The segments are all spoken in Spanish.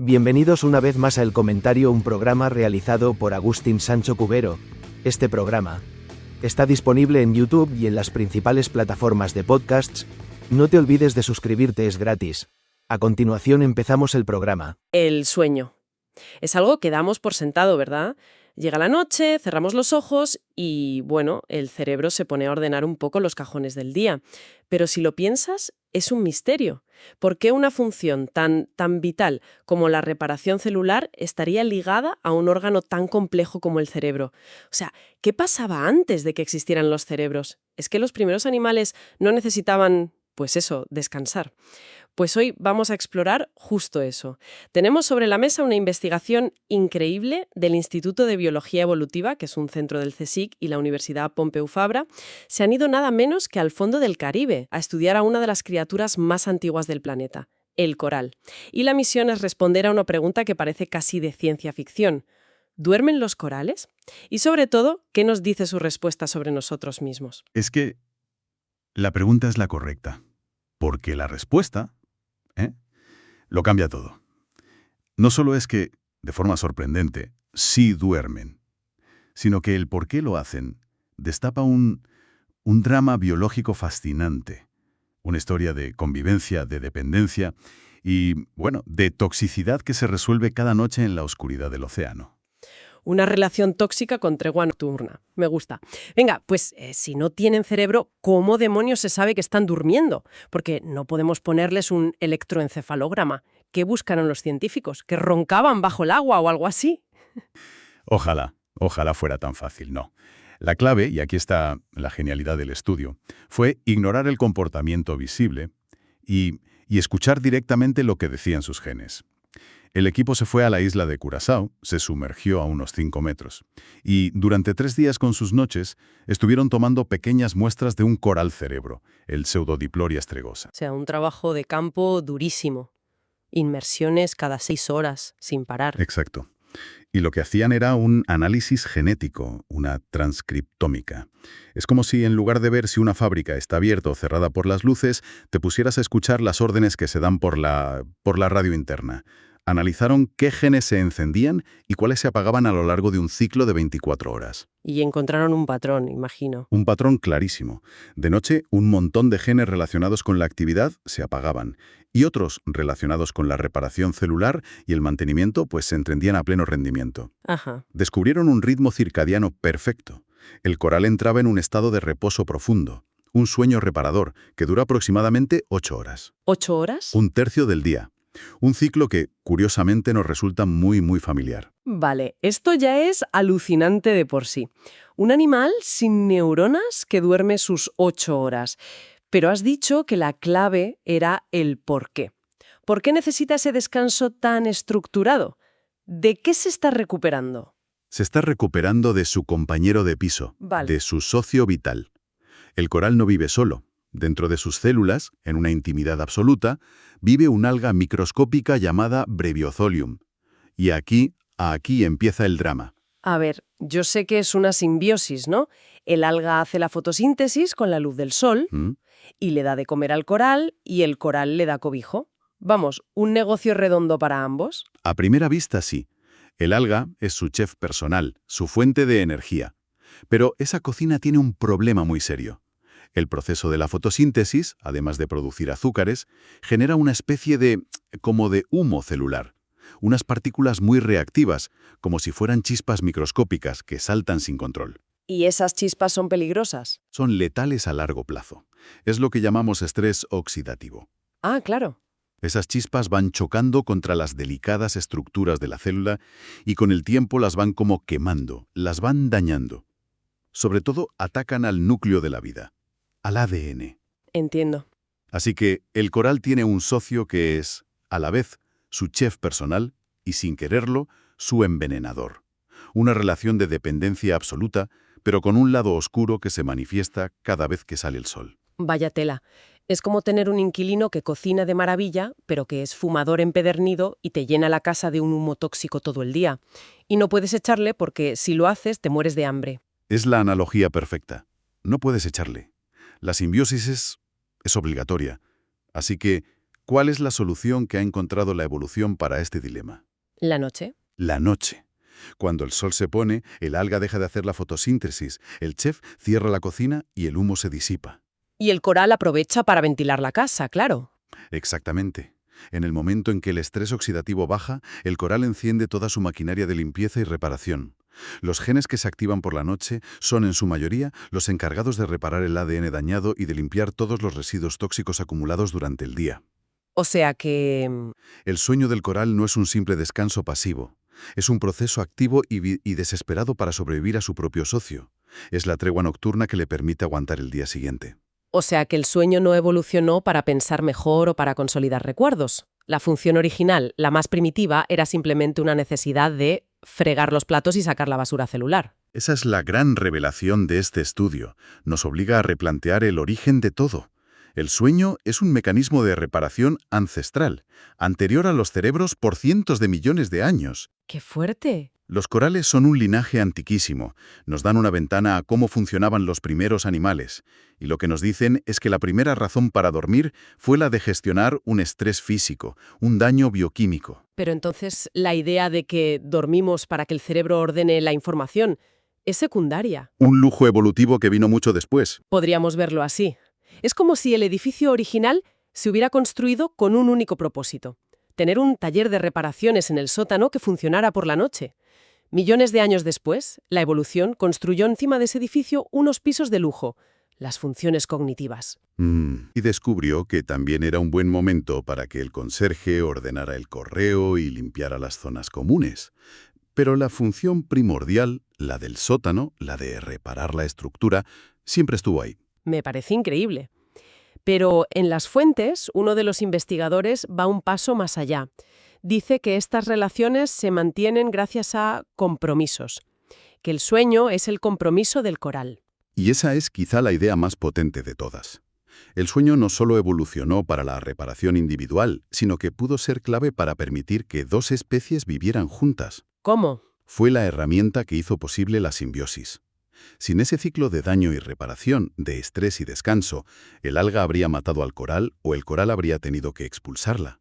Bienvenidos una vez más a El Comentario, un programa realizado por Agustín Sancho Cubero. Este programa está disponible en YouTube y en las principales plataformas de podcasts. No te olvides de suscribirte, es gratis. A continuación empezamos el programa. El sueño. Es algo que damos por sentado, ¿verdad? Llega la noche, cerramos los ojos y, bueno, el cerebro se pone a ordenar un poco los cajones del día. Pero si lo piensas, es un misterio. ¿Por qué una función tan vital como la reparación celular estaría ligada a un órgano tan complejo como el cerebro? O sea, ¿qué pasaba antes de que existieran los cerebros? ¿Es que los primeros animales no necesitaban, pues eso, descansar? Pues hoy vamos a explorar justo eso. Tenemos sobre la mesa una investigación increíble del Instituto de Biología Evolutiva, que es un centro del CSIC, y la Universidad Pompeu Fabra. Se han ido nada menos que al fondo del Caribe a estudiar a una de las criaturas más antiguas del planeta, el coral. Y la misión es responder a una pregunta que parece casi de ciencia ficción. ¿Duermen los corales? Y sobre todo, ¿qué nos dice su respuesta sobre nosotros mismos? Es que la pregunta es la correcta, porque la respuesta lo cambia todo. No solo es que, de forma sorprendente, sí duermen, sino que el por qué lo hacen destapa un drama biológico fascinante, una historia de convivencia, de dependencia y, bueno, de toxicidad que se resuelve cada noche en la oscuridad del océano. Una relación tóxica con tregua nocturna. Me gusta. Venga, pues si no tienen cerebro, ¿cómo demonios se sabe que están durmiendo? Porque no podemos ponerles un electroencefalograma. ¿Qué buscaron los científicos? ¿Que roncaban bajo el agua o algo así? Ojalá fuera tan fácil, no. La clave, y aquí está la genialidad del estudio, fue ignorar el comportamiento visible y escuchar directamente lo que decían sus genes. El equipo se fue a la isla de Curazao, se sumergió a unos 5 metros, y durante 3 días con sus noches estuvieron tomando pequeñas muestras de un coral cerebro, el Pseudodiploria stregosa. O sea, un trabajo de campo durísimo. Inmersiones cada 6 horas, sin parar. Exacto. Y lo que hacían era un análisis genético, una transcriptómica. Es como si en lugar de ver si una fábrica está abierta o cerrada por las luces, te pusieras a escuchar las órdenes que se dan por la radio interna. Analizaron qué genes se encendían y cuáles se apagaban a lo largo de un ciclo de 24 horas. Y encontraron un patrón, imagino. Un patrón clarísimo. De noche, un montón de genes relacionados con la actividad se apagaban y otros relacionados con la reparación celular y el mantenimiento pues se encendían a pleno rendimiento. Ajá. Descubrieron un ritmo circadiano perfecto. El coral entraba en un estado de reposo profundo, un sueño reparador que dura aproximadamente 8 horas. ¿8 horas? Un tercio del día. Un ciclo que, curiosamente, nos resulta muy familiar. Vale, esto ya es alucinante de por sí. Un animal sin neuronas que duerme sus 8 horas. Pero has dicho que la clave era el por qué. ¿Por qué necesita ese descanso tan estructurado? ¿De qué se está recuperando? Se está recuperando de su compañero de piso, Vale. de su socio vital. El coral no vive solo. Dentro de sus células, en una intimidad absoluta, vive un alga microscópica llamada Breviotholium. Y aquí empieza el drama. A ver, yo sé que es una simbiosis, ¿no? El alga hace la fotosíntesis con la luz del sol ¿Mm? y le da de comer al coral y el coral le da cobijo. Vamos, un negocio redondo para ambos. A primera vista, sí. El alga es su chef personal, su fuente de energía. Pero esa cocina tiene un problema muy serio. El proceso de la fotosíntesis, además de producir azúcares, genera una especie de humo celular. Unas partículas muy reactivas, como si fueran chispas microscópicas que saltan sin control. ¿Y esas chispas son peligrosas? Son letales a largo plazo. Es lo que llamamos estrés oxidativo. Ah, claro. Esas chispas van chocando contra las delicadas estructuras de la célula y con el tiempo las van como quemando, las van dañando. Sobre todo atacan al núcleo de la vida, al ADN. Entiendo. Así que el coral tiene un socio que es, a la vez, su chef personal y, sin quererlo, su envenenador. Una relación de dependencia absoluta, pero con un lado oscuro que se manifiesta cada vez que sale el sol. Vaya tela. Es como tener un inquilino que cocina de maravilla, pero que es fumador empedernido y te llena la casa de un humo tóxico todo el día. Y no puedes echarle porque si lo haces te mueres de hambre. Es la analogía perfecta. No puedes echarle. La simbiosis es obligatoria. Así que ¿Cuál es la solución que ha encontrado la evolución para este dilema? La noche. La noche. Cuando el sol se pone, el alga deja de hacer la fotosíntesis, el chef cierra la cocina y el humo se disipa. Y el coral aprovecha para ventilar la casa, claro. Exactamente. En el momento en que el estrés oxidativo baja, el coral enciende toda su maquinaria de limpieza y reparación. Los genes que se activan por la noche son, en su mayoría, los encargados de reparar el ADN dañado y de limpiar todos los residuos tóxicos acumulados durante el día. O sea que... El sueño del coral no es un simple descanso pasivo. Es un proceso activo y desesperado para sobrevivir a su propio socio. Es la tregua nocturna que le permite aguantar el día siguiente. O sea que el sueño no evolucionó para pensar mejor o para consolidar recuerdos. La función original, la más primitiva, era simplemente una necesidad de fregar los platos y sacar la basura celular. Esa es la gran revelación de este estudio. Nos obliga a replantear el origen de todo. El sueño es un mecanismo de reparación ancestral, anterior a los cerebros por cientos de millones de años. ¡Qué fuerte! Los corales son un linaje antiquísimo. Nos dan una ventana a cómo funcionaban los primeros animales. Y lo que nos dicen es que la primera razón para dormir fue la de gestionar un estrés físico, un daño bioquímico. Pero entonces la idea de que dormimos para que el cerebro ordene la información es secundaria. Un lujo evolutivo que vino mucho después. Podríamos verlo así. Es como si el edificio original se hubiera construido con un único propósito: tener un taller de reparaciones en el sótano que funcionara por la noche. Millones de años después, la evolución construyó encima de ese edificio unos pisos de lujo, las funciones cognitivas. Y descubrió que también era un buen momento para que el conserje ordenara el correo y limpiara las zonas comunes. Pero la función primordial, la del sótano, la de reparar la estructura, siempre estuvo ahí. Me parece increíble. Pero en las fuentes, uno de los investigadores va un paso más allá. Dice que estas relaciones se mantienen gracias a compromisos, que el sueño es el compromiso del coral. Y esa es quizá la idea más potente de todas. El sueño no solo evolucionó para la reparación individual, sino que pudo ser clave para permitir que dos especies vivieran juntas. ¿Cómo? Fue la herramienta que hizo posible la simbiosis. Sin ese ciclo de daño y reparación, de estrés y descanso, el alga habría matado al coral o el coral habría tenido que expulsarla.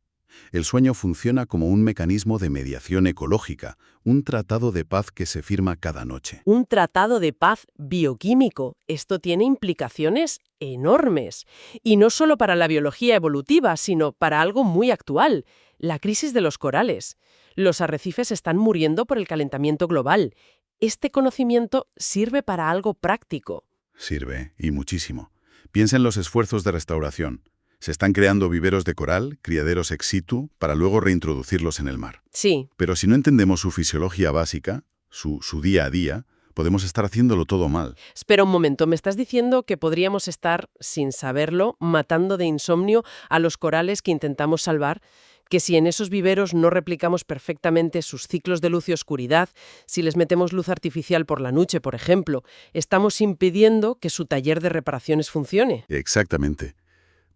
El sueño funciona como un mecanismo de mediación ecológica, un tratado de paz que se firma cada noche. Un tratado de paz bioquímico. Esto tiene implicaciones enormes. Y no solo para la biología evolutiva, sino para algo muy actual: la crisis de los corales. Los arrecifes están muriendo por el calentamiento global. Este conocimiento sirve para algo práctico. Sirve, y muchísimo. Piensa en los esfuerzos de restauración. Se están creando viveros de coral, criaderos ex situ, para luego reintroducirlos en el mar. Sí, Pero si no entendemos su fisiología básica, su día a día, podemos estar haciéndolo todo mal. espera un momento, ¿me estás diciendo que podríamos estar, sin saberlo, matando de insomnio a los corales que intentamos salvar? Que si en esos viveros no replicamos perfectamente sus ciclos de luz y oscuridad, si les metemos luz artificial por la noche, por ejemplo, estamos impidiendo que su taller de reparaciones funcione. Exactamente.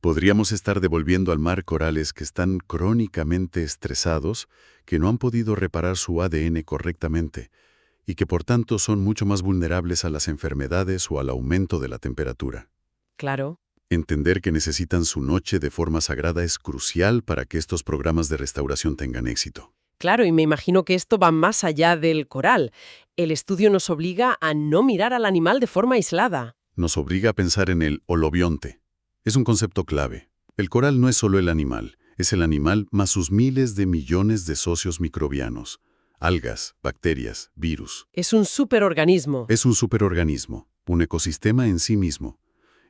Podríamos estar devolviendo al mar corales que están crónicamente estresados, que no han podido reparar su ADN correctamente y que por tanto son mucho más vulnerables a las enfermedades o al aumento de la temperatura. Claro. Entender que necesitan su noche de forma sagrada es crucial para que estos programas de restauración tengan éxito. Claro, y me imagino que esto va más allá del coral. El estudio nos obliga a no mirar al animal de forma aislada. Nos obliga a pensar en el holobionte. Es un concepto clave. El coral no es solo el animal, es el animal más sus miles de millones de socios microbianos. Algas, bacterias, virus. Es un superorganismo. Es un superorganismo, un ecosistema en sí mismo.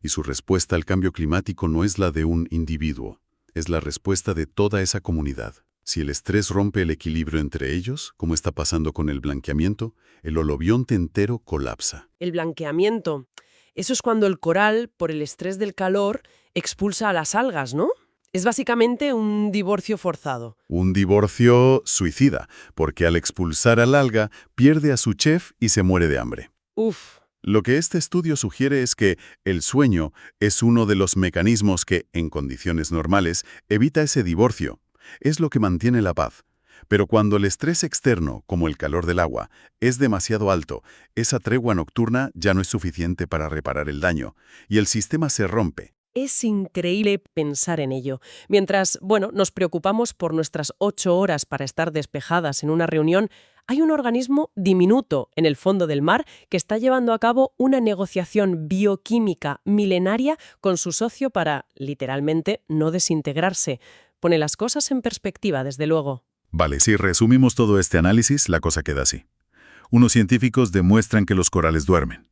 Y su respuesta al cambio climático no es la de un individuo, es la respuesta de toda esa comunidad. Si el estrés rompe el equilibrio entre ellos, como está pasando con el blanqueamiento, el holobionte entero colapsa. El blanqueamiento. Eso es cuando el coral, por el estrés del calor, expulsa a las algas, ¿no? Es básicamente un divorcio forzado. Un divorcio suicida, porque al expulsar al alga, pierde a su chef y se muere de hambre. Uf. Lo que este estudio sugiere es que el sueño es uno de los mecanismos que, en condiciones normales, evita ese divorcio. Es lo que mantiene la paz. Pero cuando el estrés externo, como el calor del agua, es demasiado alto, esa tregua nocturna ya no es suficiente para reparar el daño, y el sistema se rompe. Es increíble pensar en ello. Mientras, nos preocupamos por nuestras 8 horas para estar despejadas en una reunión, hay un organismo diminuto en el fondo del mar que está llevando a cabo una negociación bioquímica milenaria con su socio para, literalmente, no desintegrarse. Pone las cosas en perspectiva, desde luego. Vale, si resumimos todo este análisis, la cosa queda así. Unos científicos demuestran que los corales duermen.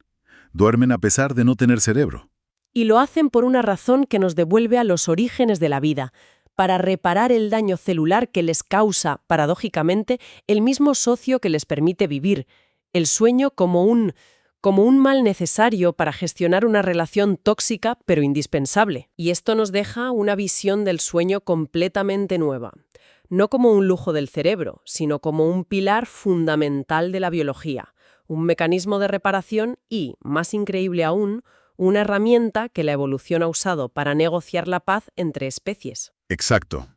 Duermen a pesar de no tener cerebro. Y lo hacen por una razón que nos devuelve a los orígenes de la vida, para reparar el daño celular que les causa, paradójicamente, el mismo socio que les permite vivir, el sueño como un mal necesario para gestionar una relación tóxica pero indispensable. Y esto nos deja una visión del sueño completamente nueva. No como un lujo del cerebro, sino como un pilar fundamental de la biología, un mecanismo de reparación y, más increíble aún, una herramienta que la evolución ha usado para negociar la paz entre especies. Exacto.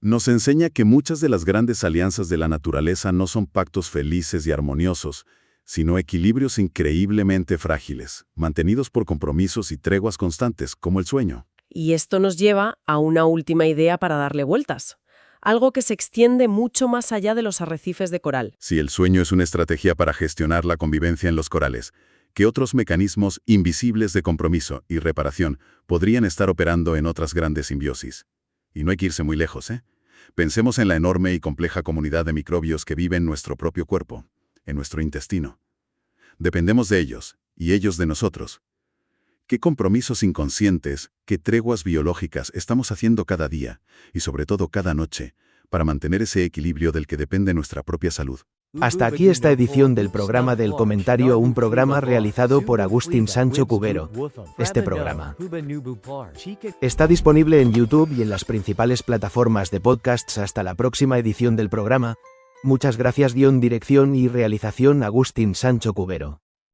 Nos enseña que muchas de las grandes alianzas de la naturaleza no son pactos felices y armoniosos, sino equilibrios increíblemente frágiles, mantenidos por compromisos y treguas constantes, como el sueño. Y esto nos lleva a una última idea para darle vueltas. Algo que se extiende mucho más allá de los arrecifes de coral. Si el sueño es una estrategia para gestionar la convivencia en los corales, ¿qué otros mecanismos invisibles de compromiso y reparación podrían estar operando en otras grandes simbiosis? Y no hay que irse muy lejos, ¿eh? Pensemos en la enorme y compleja comunidad de microbios que vive en nuestro propio cuerpo, en nuestro intestino. Dependemos de ellos, y ellos de nosotros. ¿Qué compromisos inconscientes, qué treguas biológicas estamos haciendo cada día, y sobre todo cada noche, para mantener ese equilibrio del que depende nuestra propia salud? Hasta aquí esta edición del programa del comentario, un programa realizado por Agustín Sancho Cubero. Este programa está disponible en YouTube y en las principales plataformas de podcasts. Hasta la próxima edición del programa. Muchas gracias. Dirección y realización Agustín Sancho Cubero.